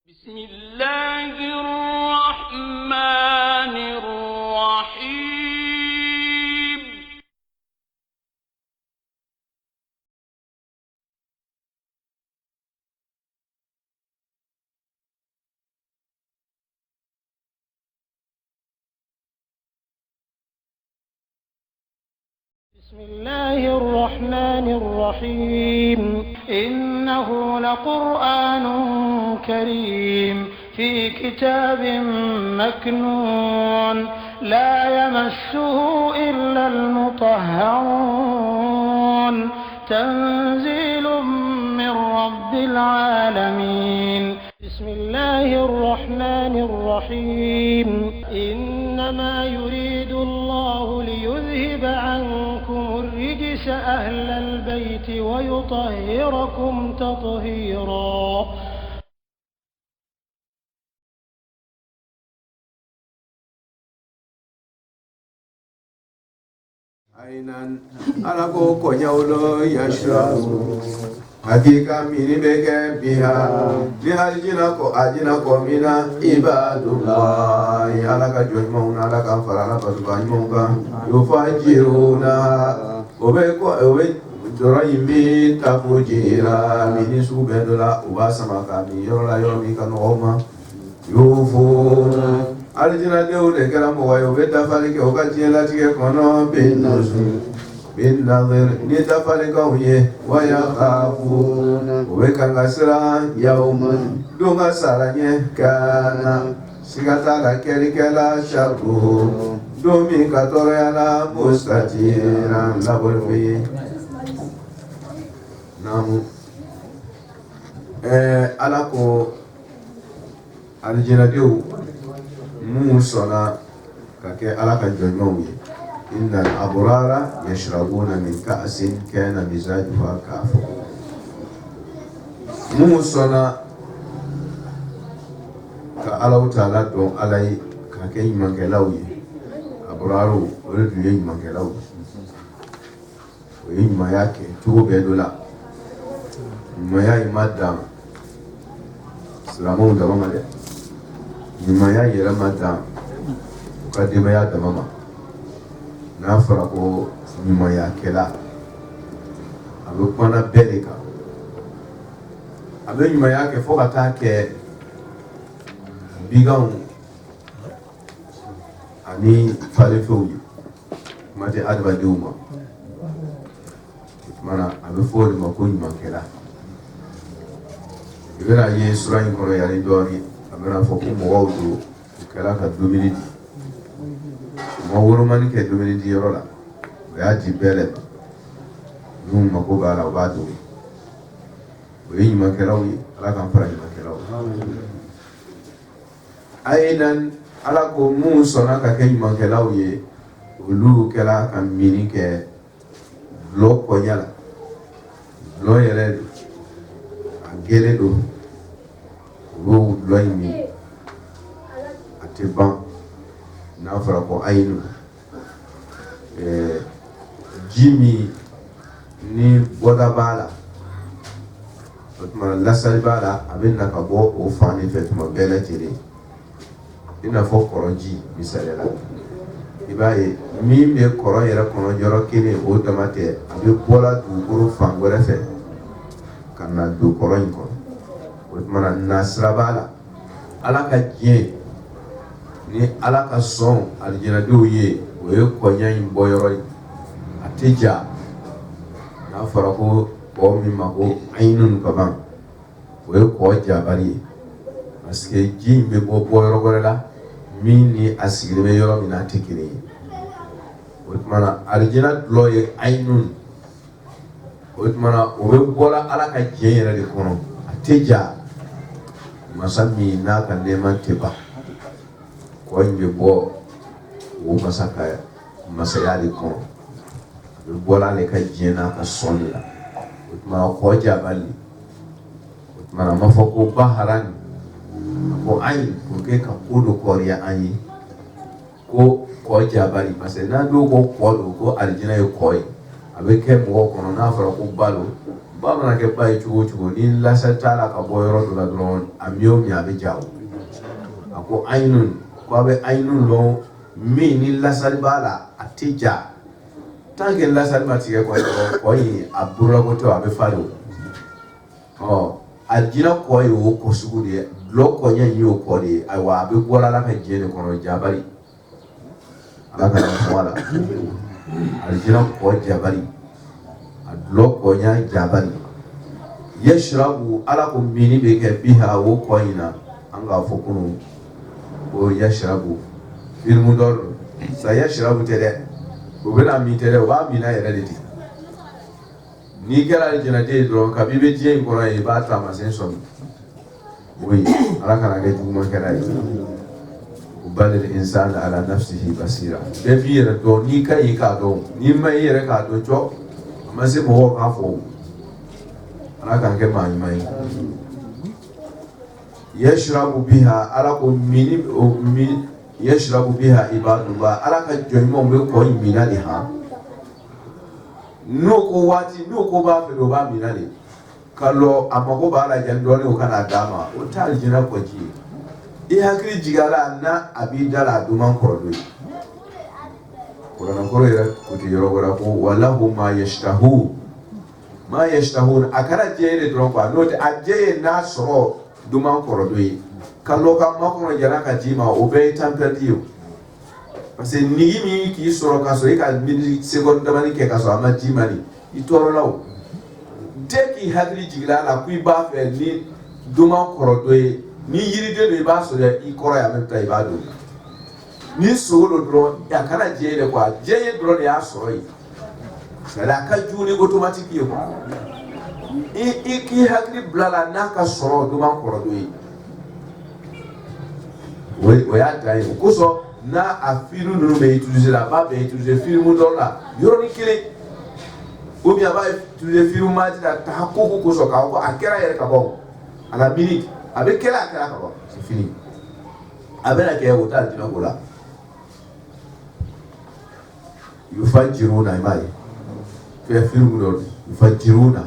بسم الله الرحمن الرحيم بسم الله الرحمن الرحيم إنه لقرآن كريم في كتاب مكنون لا يمسه إلا المطهرون تنزيل من رب العالمين بسم الله الرحمن الرحيم إنما يريد الله ليذهب عنكم الرجس أهل البيت ويطهركم تطهيرا عينا على كونيولو يشرب hakika mini beke biha ni aljina ko mina ibadullah ala ka jojmauna ala ka farala basbanyuka yufajiruna obe doro yimbi tafujira mini subedola ubasama ka mi yorola yomi ka noma yufuna aljina de kala mo wayo be tafalike o ka tiela tike kono binusu بالنظر نتفلق ويه ويخافون وكنغسرا يوما دون سرنيه كان سيغتالا كيريكلا شره دومي كاتوريالا مستطيرا لابرفي نعم alako aljinadew mu sɔnna ka kɛ ala ka jɔnɲɔgɔnw ye إن الأبرار يشربون من كأس كان مزاجها كافورا موسنا كألو تعالى دون علي كأي من كلاوي أبرارو ولد يي من كلاوي ويي ما يأكل تو بدولا ما يأي مادام سلامون دمما ده ما يأي رمادام وكذب يا دمما n'a fɔra ko ɲumankɛla a bɛ kumana bɛɛ de kan a bɛ ɲumanya kɛ fo ka taa kɛ biganw ani falefɛnw ye kuma tɛ adamadenw ma o tumana a bɛ fɔ o de ma ko ɲumankɛla i bɛna ye sura in kɔnɔ yanni dɔɔnin a bɛna fɔ ko mɔgɔw don u kɛra ka dumuni di ma woromani kɛ dumuni di yɔrɔ la o y'a di bɛɛ lɛ n'u mako b'a la o b'a dogo o ye ɲumankɛlaw ye ala k'an fara ɲumankɛlaw a ye nan ala ko mun sɔnna ka kɛ ɲumankɛlaw ye olu kɛla ka mini kɛ dulɔ kɔɲa la dulɔ yɛrɛ a gɛlɛn don olu dulɔ in min a tɛ ban n'a fɔra ko ayinu ji min ni bɔda b'a la o tuma lasali b'a la a bɛ na ka bɔ o fan de fɛ tuma bɛɛ lajɛlen i n'a fɔ kɔrɔji misaliya la i b'a ye min bɛ kɔrɔ yɛrɛ kɔnɔ yɔrɔ kelen o dama tɛ a bɛ bɔla dugukolo fan wɛrɛ fɛ ka na don kɔrɔ in kɔnɔ o tuma nasira b'a la ala ka diɲɛ ni ala ka sɔn alijinadenw ye o ye kɔɲa in bɔ yɔrɔ ye a tɛ ja n'a fɔra ko kɔ min ma ko ayinun ka ban o ye kɔ jabali ye parce que ji in bɛ bɔ yɔrɔ wɛrɛ la min ni a sigilen bɛ yɔrɔ min na a tɛ kelen ye o tumana alijina dulɔ ye ayinun o tumana o bɛ bɔra ala ka diɲɛ yɛrɛ de kɔnɔ a tɛ ja masa min n'a ka nɛɛma tɛ ban kɔ in bɛ bɔ o masaya de kɔnɔ a bɛ bɔra ale ka diɲɛ n'a ka sɔn de la o tumana kɔ jabali o tumana a ma fɔ ko baharani ko ayi pour que ka ko dɔ kɔrɔya an ye ko kɔ jabali parce que n'a dɔw ko kɔ don ko alijina ye kɔ ye a bɛ kɛ mɔgɔw kɔnɔ n'a fɔra ko balo ba mana ke bai chugo ni la sa tala ka boyro do la dron amio mi abe jaw ako ainun ko abe ainun lo mi ni la sa bala atija tanke la sa ma ti ko yi abura ko to abe falo aljina ko yi wo ko sugu de lo ko nya yi ko de ay wa abe bola la ka jene ko no jabari ala ka wala aljina ko jabari adlo ko nya jabari yashrabu ala ko mini be ke biha wo ko ina anga fokunu o yashrabu fil mudor sa yashrabu tere o bela mi tere wa mi na yere de ni kala aljina de do ka bibe je ko na e ba ta ma sen so oui ala kana ga duma kala bal al insan ala nafsihi basira de biere do ni kai ka do ni mai yere ka do cho ma se mo ka fo ala kan ke mai yashrabu biha ala ko mini yashrabu biha ibadullah ala ka joimo be ko mina di ha no ko wati no ko ba fe do ba mina ni kallo amago ba la jan do ne o kana dama o ta aljina ko ji e hakri jigala na abidala duman kordo Qur'an ko yera ko ti yoro gora ko wallahu ma yashtahun akara jere do ko no aje na soro duman kordo kallo ka makon jara ka jima o be tampetiyo parce que ni mi ki soro ka so e ka min second damani ke ka so ama jimani itoro law deki hadri jigla la ku ba fe ni duman kordo ni yiri de ba so ya i koro ya meta ibado ni solo dro ya kana jere kwa jeye dro ya so yi sala ka juni automatique yo i ki hadri blala na ka soro duman kordo o ya dai ko so na afiru no me utiliser la ba be utiliser film do la yoro ni kile o bi aba utiliser film ma ti da ta ko so ka ko akera yere ka bo ala minute avec quelle akera ka bo c'est fini abena ke o ta dina gola yufajiruna mai fe film do yufajiruna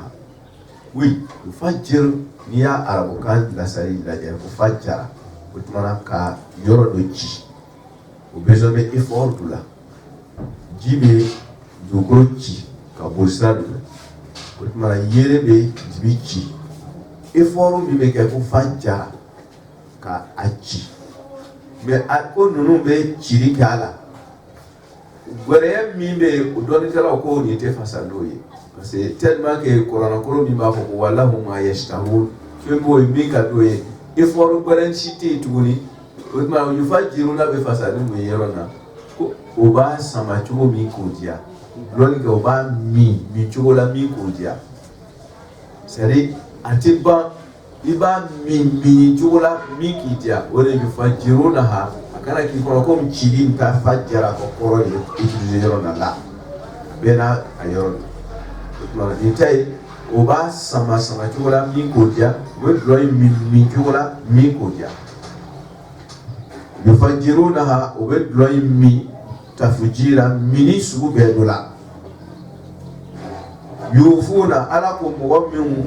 oui yufajir niya arabukan la sari la je ko fajjara utmana ka yoro do ci o besoin de effort tout là jibe do grochi ka bolsado utmana yere be jibici effort mi be ka ko fanja ka achi mais ko nunu be chiri kala gore mi be o doni tala ko ni te fasaloye parce que tellement que Qur'an ko mi ba ko wallahu ma yashtahun fe boy mi ka doye effort gore chiti tuguni utma yufajiruna be fasadu mu yerona ko oba sama chugo mi koja loni ke oba mi chugo la mi koja sari atiba iba mi chugo la mi koja ore yufajiruna ha akana ki ko mchili ka fajara ko koro ni yerona la bena ayon utma itai oba sama chugo la mi koja we loi mi chugo la mi koja yufajirunaha ubedloy mi tafjira mini sugu bedola yufuna ala ko mu'min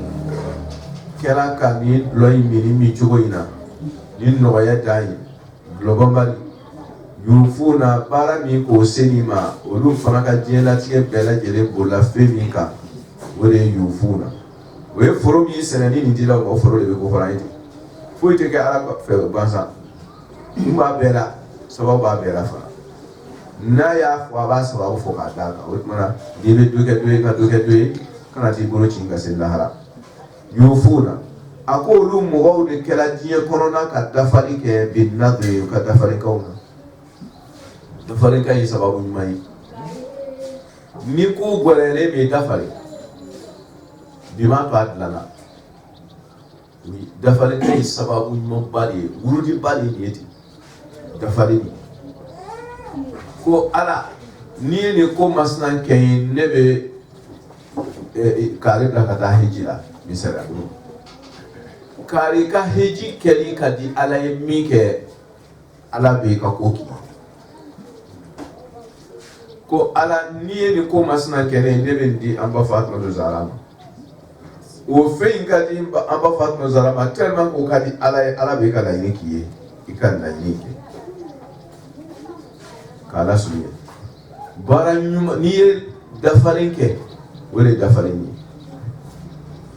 kala kani loy mini mi chugoina nin no ya dai global yufuna para mi ko senima olu fana ka jela tie bela jere bola femika wore yufuna we foro mi senani ni dila ko foro le ko fara ite fo ite ke ala ko fe bansa ba bela sababu ba bela fa na ya fo ba sababu fo ka daga wotmana dibe duke kana ti bolo cinga sen lahara yufuna aqulu mughawde kala jiye korona ka dafari ke bin nadri ka dafari kauna dafari kai sababu mai ni ko gorele be dafari bima to adlana wi dafari kai sababu mo bari wurudi bari yeti dafari ko ala ni ne ko masnan kay nebe kare da kata hijira misara kare ka hiji keli kadi ala yemike ala be ka koki ko ala ni ne ko masnan kene nebe ndi amba fatma do zalama o fe ngadi amba fatno zarama tellement ko kadi ala be kala yiki ikan na yiki kala suye baranyuma ni dafarinke wole dafarini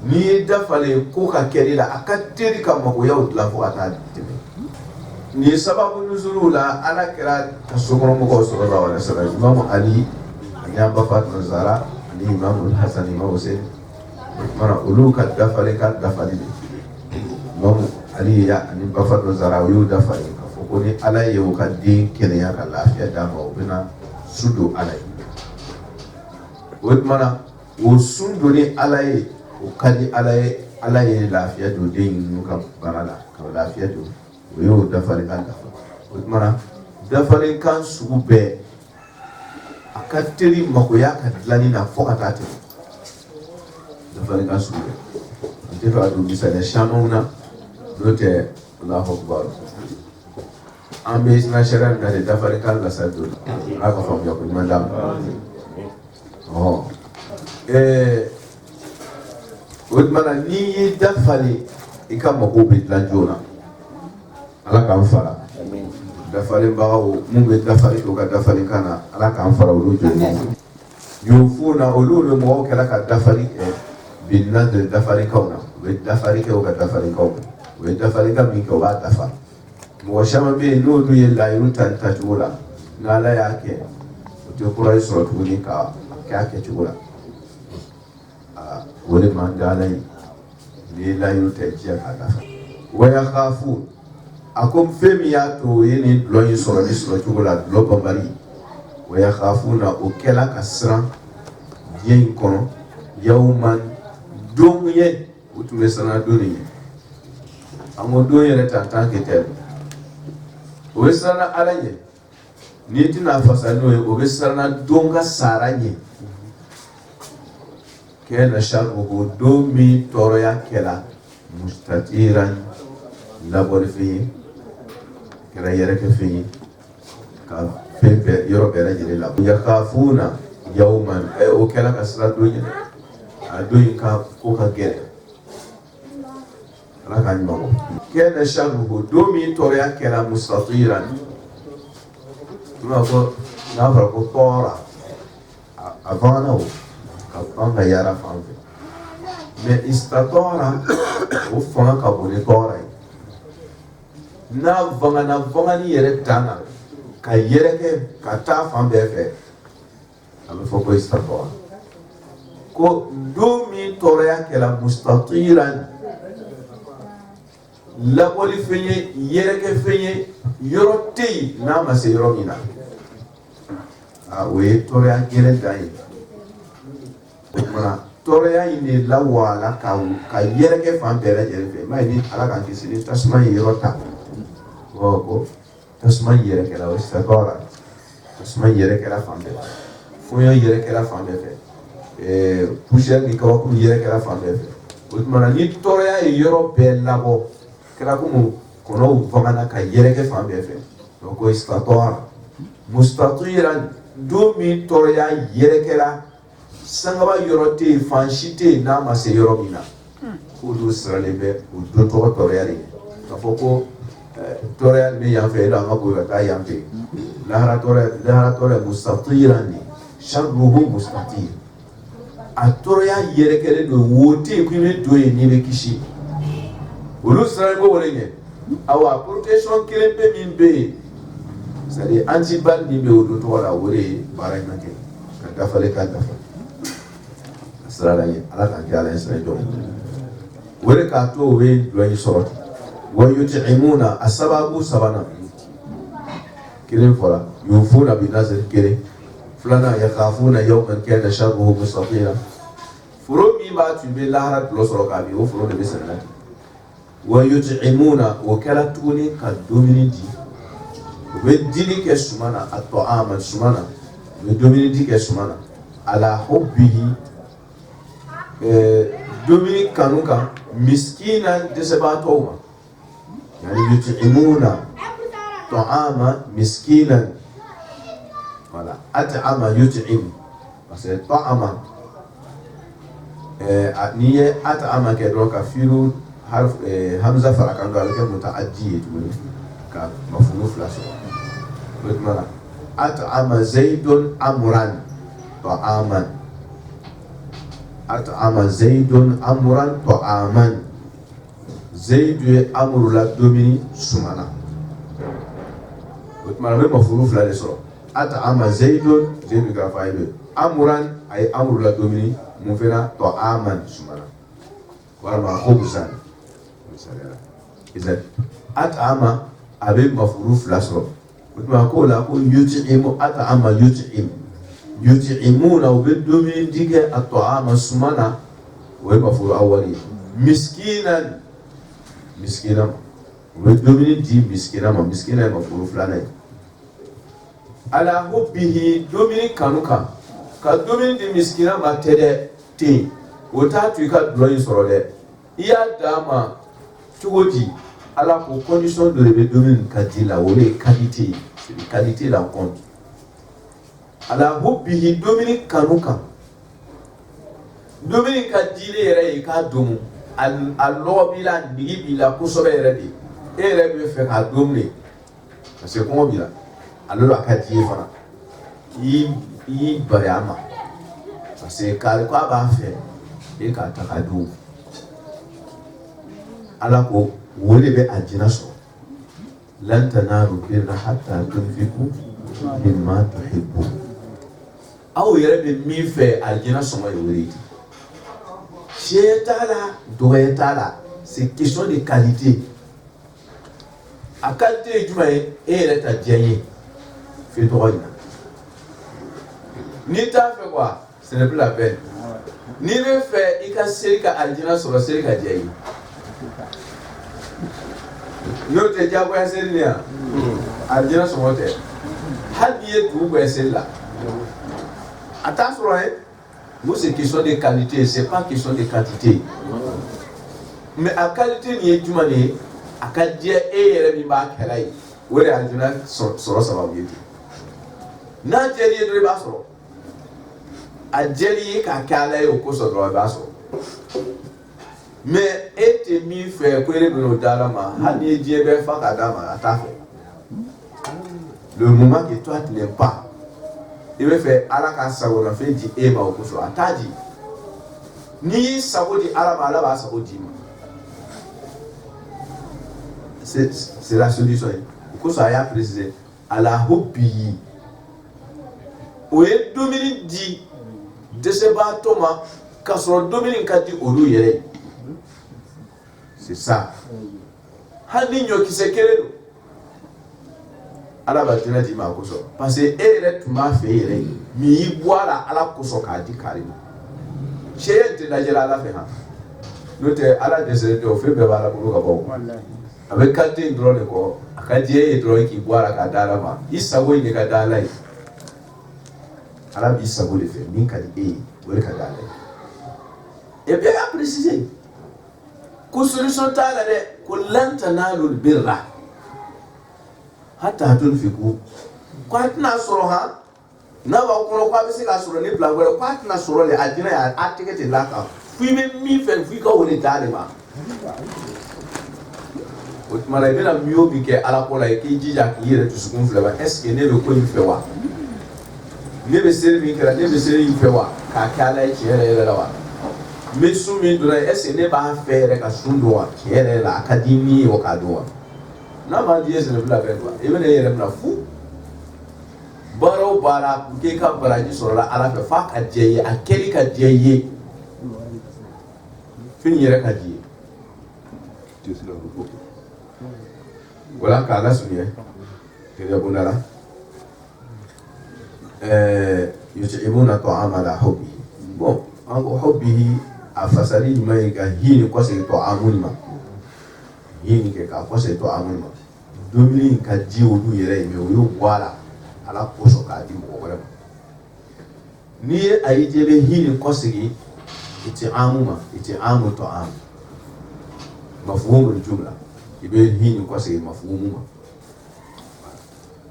ni dafale ko ka kelila akateri kama ko yaw la fo ata teme ni sababu nuzulu la ala kira kasukoro mo ko sallallahu alaihi wasallam imam ali nyamba fatno zara ni imam hasan imam husain mana ulu ka dafale imam ali ya ni fatno zara yu dafale ko ni ala yew ka din kenya ka lafiya dama obina sudo alai wot mana o sundo ni alai o kadi alai lafiya do din nuka barala ka lafiya do yo dafale kan dafa wot mana dafale kan sube akateri makoya ka dilani na fokata te dafale kan sube ante to adu bisale shamuna dote Allahu akbar ambe na sharan da dafale kan la sadu aka fam ya ko mandam wot mana ni dafale ikam ko bit la jona ala kan fara dafale bawo mun be dafale ko ka dafale kana ala kan fara wulu joni yufuna ulul mo kala ka dafale bin nadr dafale kauna be dafale ko ka dafale kauna be dafale ka mi ko ba dafale mo shama be no du yella yuta tajula ngala yake to kurai sura tuni ka ke chula wole mandala ni la yuta jiya ka dafa wa yakhafu akom femi ya to yeni lo yi sura ni sura chula lo bambari wa yakhafuna ukela kasra yen kono yawman donye utume sana doni amo donye reta tanke tel o sana alanye ni tina fasano o sana donga saranye kena sharruhu domi toroya kela mustatiran labor fi kera yereke fi ka pepe yoro bera jere la yakhafuna yawman o kela kasra donya adoyi ka ko ka gere ala kan mago kena sharruhu domi toroya kela mustatiran tuma ko na fara ko tora avana o ka yara fanfe mais istatora o fanga ka boni tora na vanga ni yere tana ka yere ke ka ta fan be fe abe fo ko istatora ko domi tora ke la mustatiran la boli fenye yere ke fenye yorote na ma se yoromina a we tora gere dai mana toreya ini la wala ka yere ke fan bere jere fe mai ni ala kan kisini tasma yerota ko tasma yere ke la istatora tasma yere ke la fan bere fuyo yere ke la fan bere pusher ni ko ku yere ke la fan bere ko mana ni toreya yero be labo kala ko kono vangana ka yere ke fan bere ko istatora mustatiran domi toreya yere ke la sangaba yorote fanshite na mase yoromina kudu sralebe udo to toreyari kafoko toreyal me yanfe la ngabo ta yampe lahara tore mustatiran sharruhu mustatir atoreya yerekele do wote kwime doye ni be kishi ulu sralebo wolenge awa protection kelembe mimbe sari antibal ni be udo to wala wore baranake ka dafale ka dafale sarani ala kan jala insani do wore ka to we do yi sorot wa yut'imuna asababu sabana kirin fora yufuna bi nazar kire fulana yakhafuna yawman kana sharruhu mustatira furo mi ba tu be lahara lo soro ka bi o furo de bisana wa yut'imuna wa kala tuni ka dominidi we dili ke sumana at'ama sumana we dominidi ke sumana ala hubbihi domini kanuka miskina desebatoma yani yut'imuna ta'ama miskinan wala at'ama yut'im parce ta'ama n'i ye at'ama kɛ dɔrɔn ka fiilu hamza fara kan dɔrɔn a bɛ kɛ muta'addi ye tuguni ka mafulu fila sɔrɔ o tuma na at'ama zaidun amran ta'aman at'ama zaidun amran ta'aman zaidu ye amuru la domini sumana o tuma na a bɛ mafulu fila de sɔrɔ at'ama zaidun zaidu ka fa'ile amran a ye amuru la domini mun fɛnɛ ta'aman sumana walama khubzan idan at'ama a bɛ mafulu fila sɔrɔ o tuma ko la ko yut'imu at'ama yut'im yut'imuna u bɛ domini di kɛ a ta'ama sumana o ye mafulu awwali ye miskinan miskina ma u bɛ domini di miskina ma miskina ye mafulu filanan ye ala hubbihi domini kanu kan ka domini di miskina ma tɛ dɛ ten o t'a to i ka dulɔ in sɔrɔ dɛ i y'a d'a ma cogo di ala ko condition dɔ de bɛ domini ka di la o de ye qualité ye c'est qualité la compte ala hubbihi domini kanu kan domini ka dile yɛrɛ ye k'a domu a lɔgɔ b'i la nigi b'i la kosɛbɛ yɛrɛ de e yɛrɛ bɛ fɛ k'a domine parce que kɔngɔ b'i la ale a ka di ye fana i y'i bari a ma parce que k'a b'a fɛ e k'a ta k'a dun ala ko o de bɛ a jina sɔrɔ lan tanalu birra hatta tunfiqu mimma tuhibbun aw yɛrɛ bɛ min fɛ a jina sɔngɔ ye o de ye se t'a la dɔgɔya t'a la c'est question de qualité a qualité ye jumɛn ye e yɛrɛ ta diya ye fɛ tɔgɔ in na n'i t'a fɛ quoi ce n'est plus la peine n'i bɛ fɛ i ka seli ka aljina sɔrɔ seli ka diya ye n'o tɛ diyagoya seli ni yan aljina sɔngɔ tɛ hali n'i ye dugu bɛɛ seli la a t'a sɔrɔ ye nous c'est question de qualité c'est pas question de quantité mais a qualité ni ye jumɛn ye a ka diya e yɛrɛ min b'a kɛla ye o de aljina sɔrɔ sababu ye ten n'a diyar'i ye dɔrɔn i b'a sɔrɔ a diyar'i ye k'a kɛ ala ye o kosɔn dɔrɔn i b'a sɔrɔ mais e tɛ min fɛ ko e de bɛn'o di ala ma hali n'i ye diɲɛ bɛɛ fa k'a d'a ma a t'a fɛ le moment que toi tu n'aimes pas i bɛ fɛ ala ka sagolafɛn di e ma o kosɔn a t'a di n'i y'i sago di ala ma ala b'a sago d'i ma c'est la solution ye o kosɔn a y'a préciser ala hubbihi o ye domini di dɛsɛbaatɔ ma k'a sɔrɔ domini ka di olu yɛrɛ ye c'est ça hali ni ɲɔkisɛ kelen don ala b'a jinɛ d'i ma a kosɔn parce que e yɛrɛ tun b'a fɛ yɛrɛ ye mais i bɔ a la ala kosɔn k'a di kari ma sɛ tɛ lajɛla ala fɛ han n'o tɛ ala dɛsɛlen tɛ o fɛn bɛɛ b'ala bolo ka bɔ a bɛ qualité in dɔrɔn de kɔ a ka di e ye dɔrɔn k'i bɔ a la k'a di ala ma i sago in de ka di ala ye ala b'i sago de fɛ min ka di e ye o de ka di ala ye et bien a précisé ko solution t'a la dɛ ko lan tanalu birra hatta tunfiqu ko a tɛna sɔrɔ han n'a b'aw kɔnɔ ko a bɛ se k'a sɔrɔ ni plan wɛrɛ ko a tɛna sɔrɔ de a jinɛ a tɛgɛ tɛ d'a kan fo i bɛ min fɛ fo i ka o de d'a de ma o tuma na i bɛna min o min kɛ ala ko la i k'i jija k'i yɛrɛ dusukun filɛ ba est ce que ne bɛ ko in fɛ wa ne bɛ seli min kɛra ne bɛ seli in fɛ wa k'a kɛ ala ye tiɲɛ yɛrɛ yɛrɛ la wa n bɛ sun min donna est ce que ne b'a fɛ yɛrɛ ka sun don wa tiɲɛ yɛrɛ yɛrɛ la a ka di min ye o k'a don wa n'a ma di ye ce n'est plus la peine quoi i bɛna i yɛrɛ bila fu baara o baara pour que i ka baraji sɔrɔla ala fɛ f'a ka diya i ye a kɛli ka diya i ye fini yɛrɛ ka di ye wala k'a lasurunya kɛlɛ bunda la yut'imuna ta'ama ala hubbihi bon an ko hubbihi a fasali ɲuman ye ka hini kɔsegin ta'amuni ma hini kɛ k'a kɔsegin ta'amuni ma domini ka di olu yɛrɛ ye mais o y'o bɔ a la ala kosɔn k'a di mɔgɔ wɛrɛ ma n'i ye a ye jɛ bɛ hini kɔsegin it'amu ma it'amu ta'am mafhumul jumla i bɛ hini kɔsegin mafhumu ma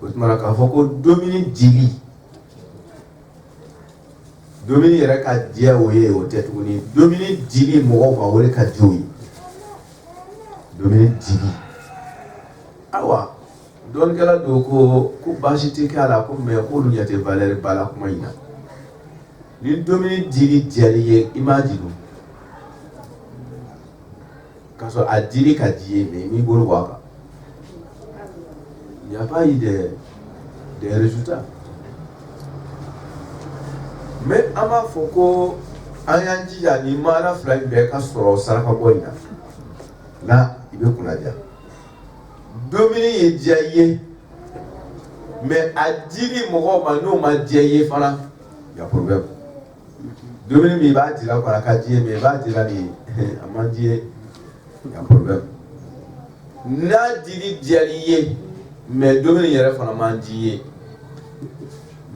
o tuma na k'a fɔ ko domini dili domini yɛrɛ ka diya o ye o tɛ tuguni domini dili mɔgɔw ma o de ka di o ye domini dili awa dɔɔnikɛla don ko baasi tɛ kɛ a la ko mɛ k'olu ɲɛ tɛ valeur ba la kuma in na ni domini dili diyali ye i m'a jigi k'a sɔrɔ a dili ka di ye mais i m'i bolo bɔ a kan il n'y a pas eu des résultats mais an b'a fɔ ko an y'an jija ni maana fila in bɛɛ ka sɔrɔ saraka bɔ in na i bɛ kunnadiya domini ye diya i ye mais a dili mɔgɔw ma n'o ma diya i ye fana y a problème domini min i b'a dila kɔni a ka di ye mais i b'a dila ni a man di ye y a problème n'a dili diyali ye mais domini yɛrɛ fana man di ye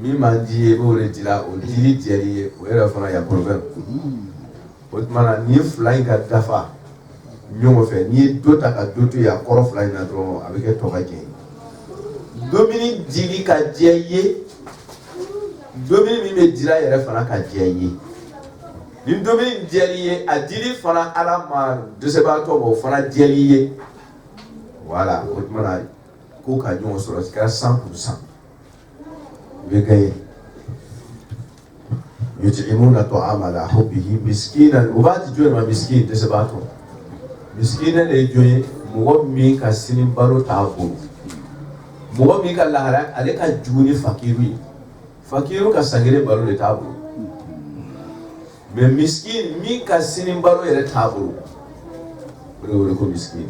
min man di ye i b'o de dila o dili diyali ye o yɛrɛ fana y a problème o tuma na ni fila in ka dafa ɲɔgɔn fɛ n'i ye dɔ ta ka dɔ to yen a kɔrɔ fila in na dɔrɔn a bɛ kɛ tɔ ka jɛ ye domini dili ka diya i ye domini min bɛ dila yɛrɛ fana ka diya i ye ni domini diyali ye a dili fana ala ma dɛsɛbaatɔ ma o fana diyali ye voilà o tuma na ko ka ɲɔgɔn sɔrɔ kɛra 100% i bɛ gagner yutimuna ta'ama ala hubbihi miskinan o b'a di jɔn ma miskin dɛsɛbaatɔ miskina de ye jɔn ye mɔgɔ min ka sini balo t'a bolo mɔgɔ min ka lahara ale ka jugu ni fakiru ye fakiru ka sangere balo de t'a bolo mais miskin min ka sini balo yɛrɛ t'a bolo o de wele ko miskin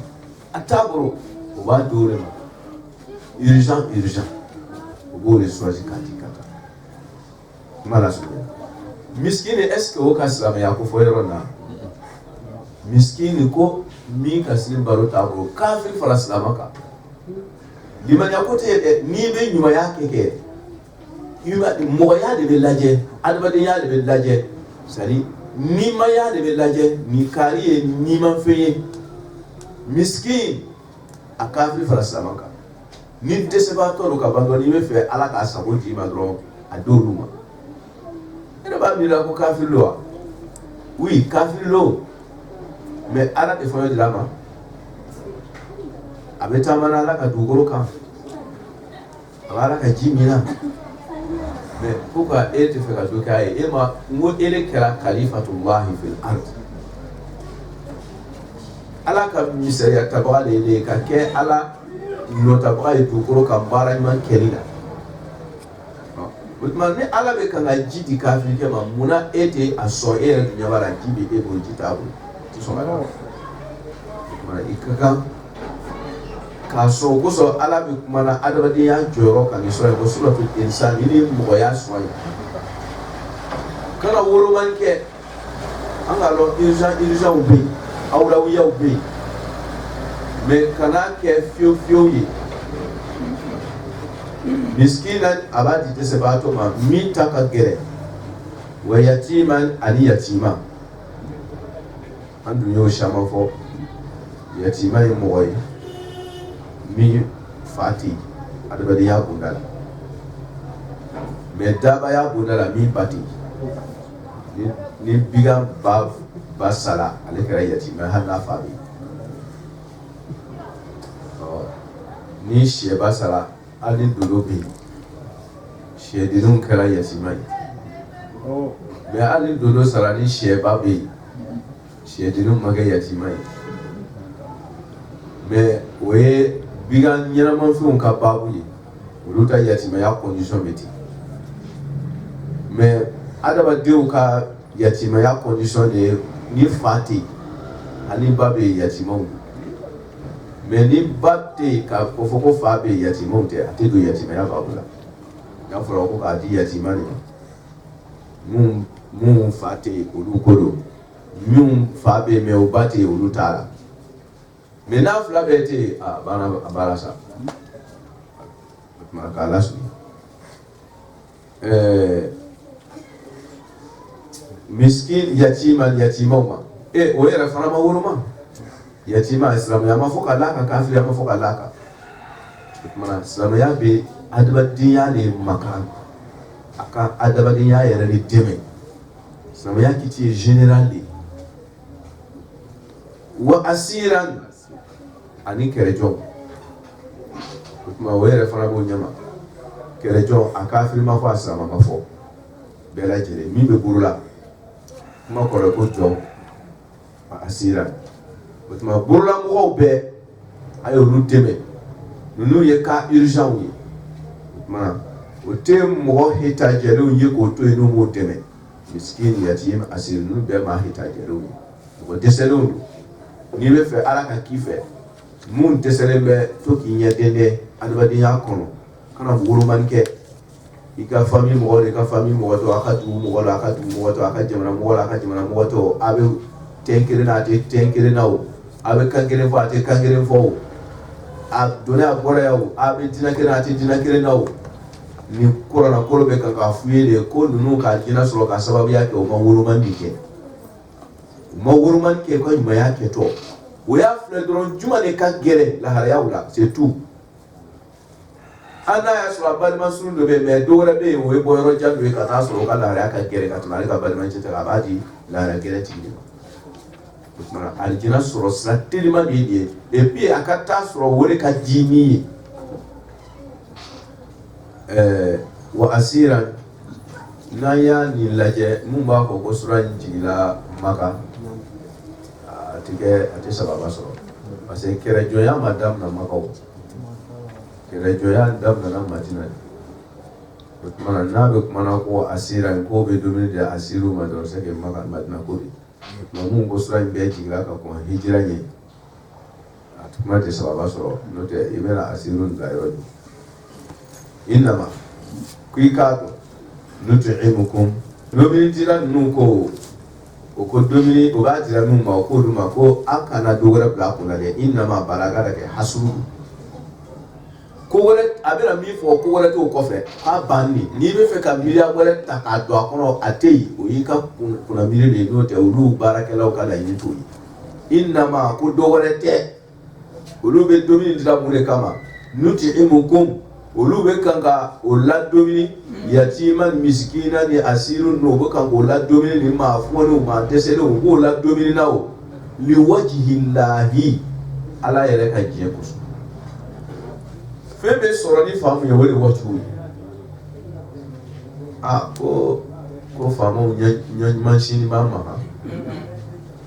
a t'a bolo o b'a di o de ma urgent o b'o de choisi k'a di ka taa kuma la surunya miskini est-ce que o ka silamɛya ko fɔ yɔrɔ na miskini ko min ka sini balo t'a bolo kafiri fara silama kan limaniya ko tɛ dɛ n'i bɛ ɲumanya kɛ mɔgɔya de bɛ lajɛ adamadenya de bɛ lajɛ c'est-à-dire nimaya de bɛ lajɛ ni kari ye nimanfɛn ye miskin a kafiri fara silama kan ni dɛsɛbaatɔ don ka ban dɔrɔn n'i bɛ fɛ ala k'a sago d'i ma dɔrɔn a d'olu ma e de b'a miiri ko kafiri don wa oui kafiri don mais ala de fɛn dira a ma a bɛ taama n'ala ka dugukolo kan a b'a ala ka ji min na mais pourquoi e tɛ fɛ ka dɔ kɛ a ye e ma n ko e de kɛra kalifatullahi fil ard ala ka misaliya tabaga de ye ka kɛ ala nɔtabaga ye dugukolo kan baara ɲuman kɛli la o tuma ni ala bɛ kan ka ji di kafirikɛ ma munna e tɛ a sɔn e yɛrɛ dun ɲɛ b'a la ji bɛ e bolo ji t'a bolo ti sɔn ka taa o tuma i ka kan k'a sɔn o kosɔn ala bɛ kuma na adamadenya jɔyɔrɔ kan ni sɔrɔ ye ko suratul insan ni ni mɔgɔya sɔn ye kana wolomani kɛ an k'a dɔn urgent bɛ yen awurawiyaw bɛ yen mais kana kɛ fiyewu ye miskina a b'a di dɛsɛbaatɔ ma min ta ka gɛrɛ wa yatiman ani yatima an dun y'o caman fɔ yatima ye mɔgɔ ye min fa tɛ yen adamadenya bonda la mais dabaya bonda la min ba tɛ yen ni bigan ba sala ale kɛra yatima hali n'a fa bɛ yen ni sɛ ba sala hali ni dodo bɛ yen sɛdenninw kɛra yatima ye mais hali ni dodo sala ni sɛ ba bɛ yen sɛdenninw ma kɛ yatima ye mais o ye bigan ɲɛnamafɛnw ka baabu ye olu ta yatimaya condition bɛ ten mais adamadenw ka yatimaya condition de ye ni fa tɛ yen ani ba bɛ yen yatimaw mais ni ba tɛ yen k'a fɔ ko fa bɛ yen yatimaw tɛ a tɛ don yatimaya baabu la n'a fɔra ko k'a di yatima de ma mun fa tɛ yen olu ko don min fa bɛ yen mais o ba tɛ yen olu t'a la mais n'a fila bɛɛ tɛ yen a baara sa o tuma k'a lasigi miskin yatimaw ma o yɛrɛ fana ma woloma yatima silamɛya ma fɔ ka d'a kan kafiriya ma fɔ ka d'a kan o tuma na silamɛya bɛ adamadenya de makan a ka adamadenya yɛrɛ de dɛmɛ silamɛya kiti ye général de wa asiran ani kɛlɛjɔn o tuma o yɛrɛ fana b'o ɲɛma kɛlɛjɔn a kafiri ma fɔ a silamɛ ma fɔ bɛɛ lajɛlen min bɛ buru la kuma kɔrɔ ko jɔn wa asiran o tuma burula mɔgɔw bɛɛ a ye olu dɛmɛ ninnu ye ka urgent ye o tuma o tɛ mɔgɔ hitajɛlenw ye k'o to yen n'u b'o dɛmɛ miskin yatim asir ninnu bɛɛ maa hitajɛlenw ye mɔgɔ dɛsɛlenw don n'i bɛ fɛ ala ka k'i fɛ mun dɛsɛlen bɛ to k'i ɲɛ dɛndɛn adamadenya kɔnɔ kana wolomani kɛ i ka famille mɔgɔ i ka famille mɔgɔ tɔ a ka dugu mɔgɔ la a ka dugu mɔgɔ tɔ a ka jamana mɔgɔ la a ka jamana mɔgɔ tɔ a bɛ tɛn kelen na a tɛ tɛn kelen na o a bɛ kan kelen fɔ a tɛ kan kelen fɔ o a donna a bɔra yan o a bɛ dinɛ kelen na a tɛ dinɛ kelen na o ni kɔrɔna kɔrɔ bɛ kan k'a f'u ye de ko ninnu ka jinɛ sɔrɔ ka sababuya kɛ o ma wolomani kɛ u ma wolomani kɛ ka ɲumanya kɛ tɔ o y'a filɛ dɔrɔn juma de ka gɛlɛn laharayaw la c'est tout an n'a y'a sɔrɔ a balima surun dɔ bɛ yen mais dɔ wɛrɛ bɛ yen o ye bɔ yɔrɔ jan dɔ ye ka taa sɔrɔ o ka laharaya ka gɛlɛn ka tɛmɛ ale ka balima cɛ a b'a di lahara gɛlɛn tigi de ma o tuma alijinɛ sɔrɔ sira teliman de ye et puis a ka taa sɔrɔ o de ka di min ye wa asiran n'an y'a nin lajɛ mun b'a fɔ ko sura in jigila Maka a tɛ sababa sɔrɔ parce que kɛlɛjɔnya ma daminɛ Maka o kɛlɛjɔnya daminɛna Madina de o tuma n'a bɛ kumana ko asiran k'o bɛ dumuni di asiru ma dɔrɔn c'est que Maka Madina ko de mais mun ko sura in bɛɛ jigila ka kɔn hijira ɲɛ a kuma tɛ sababa sɔrɔ n'o tɛ i bɛna asiru bila yɔrɔ jɔ innama k'i k'a dɔn nut'imukum domini dira ninnu ko o ko domini o b'a dira min ma o k'olu ma ko a kana dɔ wɛrɛ bila a kunna dɛ innama balaga da kɛ hasuru ko wɛrɛ a bɛna min fɔ ko wɛrɛ t'o kɔfɛ k'a banni n'i bɛ fɛ ka miiriya wɛrɛ ta k'a don a kɔnɔ a tɛ yen o y'i ka kunna miiri de ye n'o tɛ olu baarakɛlaw ka laɲini t'o ye innama ko dɔ wɛrɛ tɛ olu bɛ domini dira mun de kama nut'imukum olu bɛ kan ka o ladomini yatima miskina ni asiru n'o bɛ kan k'o ladomini ni maa fɔniw maa dɛsɛlenw u b'o ladomini na o liwajihillahi ala yɛrɛ ka diɲɛ kosɔn fɛn bɛ sɔrɔ ni faamu ye o de wajibu ye ko faamaw ɲɛ sini b'a maga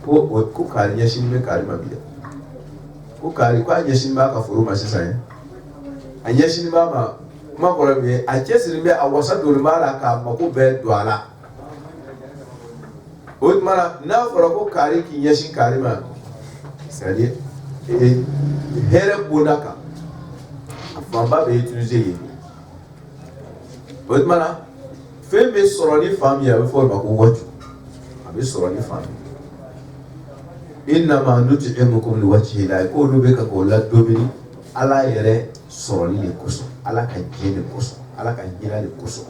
ko kaari ɲɛsini bɛ kaari ma bi dɛ ko kaari ko a ɲɛsini b'a ka foro ma sisan ye a ɲɛsini b'a ma kuma kɔrɔ min ye a cɛsiri bɛ a wasa doni b'a la k'a mako bɛɛ don a la o tuma na n'a fɔra ko kaari k'i ɲɛsin kaari ma c'est-à-dire hɛrɛ bonda kan a fanba bɛ utiliser yen o tuma na fɛn bɛ sɔrɔ ni faamu ye a bɛ fɔ o ma ko waju a bɛ sɔrɔ ni faamu innama nut'imukum liwajhillahi k'olu bɛ ka k'o ladomini ala yɛrɛ sɔrɔli de kosɔn ala ka diɲɛ de kosɔn ala ka hinɛ de kosɔn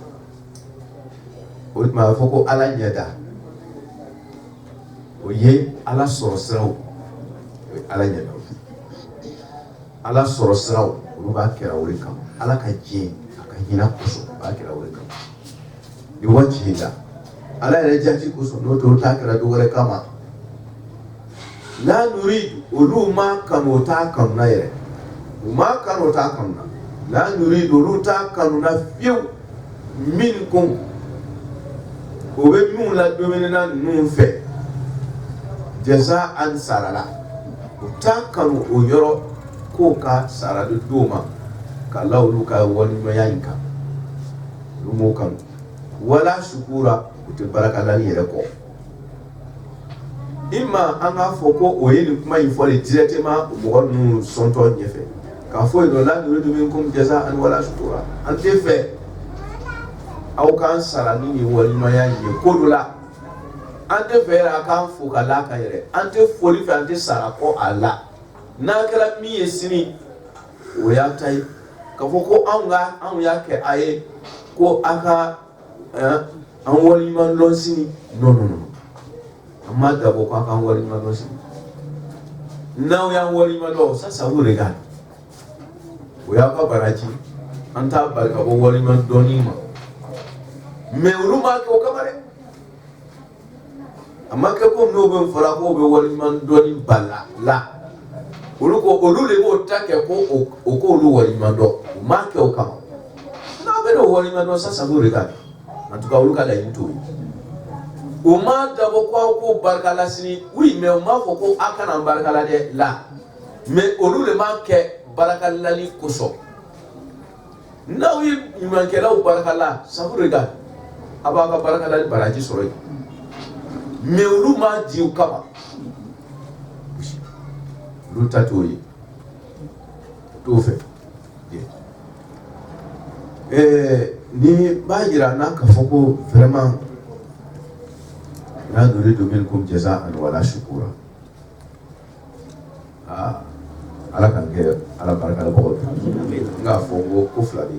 o tuma a bɛ fɔ ko ala ɲɛda o ye ala sɔrɔ siraw o ye ala ɲɛda ala sɔrɔ siraw olu b'a kɛra o de kama ala ka diɲɛ a ka hinɛ kosɔn o b'a kɛra o de kama ni waati la ala yɛrɛ jati kosɔn n'o tɛ o t'a kɛra dɔ wɛrɛ kama la nuridu olu ma kanu o t'a kanu na yɛrɛ u ma kanu o t'a kanu na la nuridu olu t'a kanu na fiyewu minkum o bɛ minnu ladomini na ninnu fɛ jaza'an sarala u t'a kanu o yɔrɔ k'o ka sara di dɔw ma ka la olu ka waleɲumanya in kan olu m'o kanu wala shukura u tɛ barakalali yɛrɛ kɔ ima an k'a fɔ ko o ye nin kuma in fɔ de directement mɔgɔ ninnu sɔntɔ ɲɛfɛ k'a fɔ yen nɔ la nuridu minkum jaza'an wala shukura an tɛ fɛ aw k'an sara ni nin waleɲumanya in ye ko dɔ la an tɛ fɛ yɛrɛ a k'an fo ka d'a kan yɛrɛ an tɛ foli fɛ an tɛ sara kɔ a la n'a kɛra min ye sini o y'a ta ye k'a fɔ ko anw y'a kɛ a ye ko a ka an waleɲuman dɔn sini non non non an m'a dabɔ ko a k'an waleɲuman dɔn sini n'aw y'an waleɲuman dɔn ça ça vous regarde o y'aw ka baraji an t'a bali ka bɔ waleɲuman dɔnni ma mais olu m'a kɛ o kama dɛ amma ke ko no be fara ko be wali man doni balla la olu ko olu le bo take ko o ko olu wali man do ma ke o kama na be no wali man do sasa go rega en tout cas olu ka la yinto o ma dabo ko barkala sini oui mais o ma fo ko akana barkala de la mais olu le ma ke barkala li koso na wi man ke la barkala sa go rega aba ka barkala li baraji soro mais olu ma di o kama lu tatoyi to fe ni ba jira na ka foko vraiment la nuridu minkum jazaan wala shukura ala kan ke ala baraka ko nga fongo ko fladi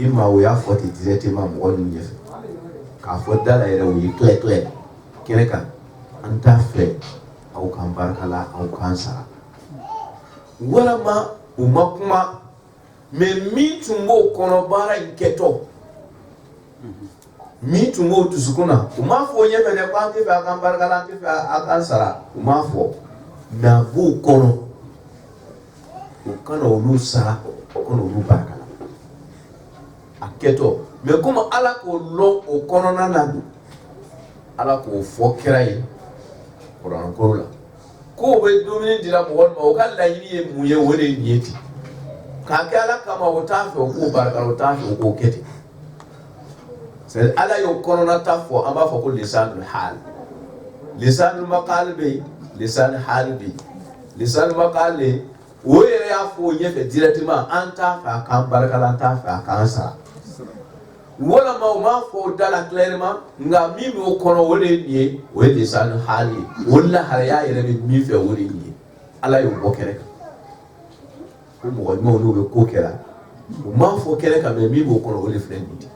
ima o ya foti directement mo wonu nyef ka fodala ere wi clair kene kan anta fe au kan baraka la au kan sara wala ma umakuma me mitumbo kono bara inketo mitumbo tusukuna umafo nyeme ne kwante fa kan barkala te fa akansara umafo na bu kono ukana ulusa kono ulu barkala aketo me kuma ala ko lo o kono nanadu ala ko fokirai Quran ko la ko be domini dira mo won ma o kan la yini mu ye wore nieti ka ke ala kama o tafe o ko barka o tafe o ko kete c'est ala yo korona tafo amba fa ko lisanul hal lisanul maqal be lisan hal be lisanul maqal o ye ya fo ye fe directement anta fa kan barka la ta fa kan sa wala ma fo dala clairement nga mimi o kono wole ni o lisanul hal wala haraya yere mi fe wole ni ala yo bokere ko mo no be ko kera ma fo kere ka me mi bo kono wole friend